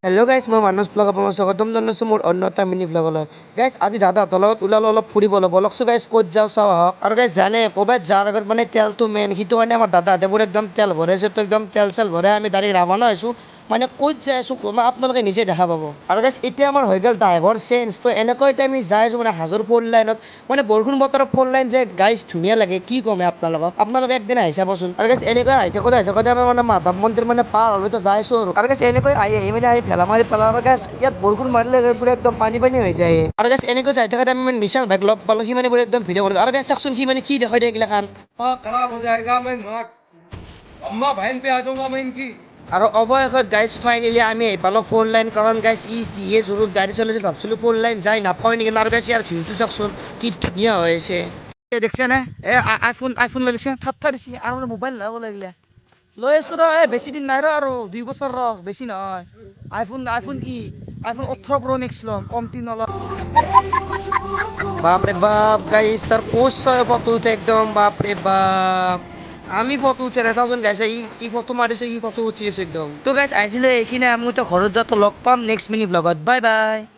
Hello' guys, মই মানস blog আপোনাক স্বাগতম জনাইছোঁ মোৰ অন্য এটা মিনি ব্লগলৈ। গাইজ আজি দাদাহঁতৰ লগত ওলালো অলপ ফুৰিবলৈ, বলকচোন গাইজ ক'ত যাওঁ চাওঁ আহক। আৰু গাইজ জানে ক'ৰবাত যোৱাৰ আগত মানে তেলটো মেইন, সেইটো কাৰণে আমাৰ দাদাহঁতে মোৰ একদম তেল ভৰাইছে, তো একদম তেল চেল ভৰাই আমি ডাইৰেক্ট ৰাওনা হৈছোঁ। মানে ক'ত যাই আছোঁ আপোনালোকে নিজে দেখা পাব। আৰু গাইজ এতিয়া আমাৰ হৈ গ'ল ড্ৰাইভৰ চেঞ্জ, তো এনেকৈ এতিয়া আমি যাই আছোঁ মানে হাজোৰ ফ'ৰ লাইনত। মানে বৰষুণ বতৰত ফ'ৰ লাইন যে গাইজ ধুনীয়া লাগে, কি ক'ম আপোনালোকে একদিন আহি চাবচোন। আৰু গাইজ এনেকৈ আহি থাকোঁতে আমি মানে মাধৱ মন্দিৰ মানে পাৰ হ'লো, তো যাই আছোঁ আৰু গাইজ এনেকৈ আহি ভেলামাৰি পেলাব গাইজ ইয়াত বৰষুণ মাৰিলে পুৰা একদম পানী হৈ যায়। আৰু গাইজ এনেকৈ যাই থাকোঁতে আমি নিশান ভাইক লগ পালোঁ, সি মানে পুৰা একদম ভিডিঅ' কৰিলোঁ। আৰু গাইজ চাওকচোন সি মানে কি দেখাই দিয়ে এইগিলাখান। আৰু অৱশেষত গাইজ ফাইনেলি আমি আহি পালোঁ ফ'ৰ লাইন, কাৰণ গাইজ যিহে জোৰত গাড়ী চলাইছিল ভাবছিলোঁ ফ'ৰ লাইন যাই নাপাওঁ নেকি। আৰু গাইজ ইয়াৰ ভিউটো চাওকচোন কি ধুনীয়া হৈ আছে। দেখিছেনে আইফোন লৈ দিছে ঠাট্টা দিছে আৰু মোবাইল ল'ব লাগিলে লৈ আছোঁ ৰ। বেছি দিন নাই ৰ, আৰু 2 বছৰ ৰ, বেছি নহয়। আইফোন কি আইফোন 18 প্ৰ' মেক্স ল'ম, কমতি নলওঁ। বাপৰে বাপ গাইজ তাৰ পোষ্ট চাই ফটো উঠে একদম, বাপৰে বাপ। আমি ফটো উঠি নাথাকোঁ গাইজ, ই ফটো মাৰিছে, ই ফটো উঠি আছে একদম। তো গাইজ আজিলৈ এইখিনিয়ে, আমি তো ঘৰত যাওঁতে লগ পাম নেক্সট মিনি ব্লগত। Bye bye.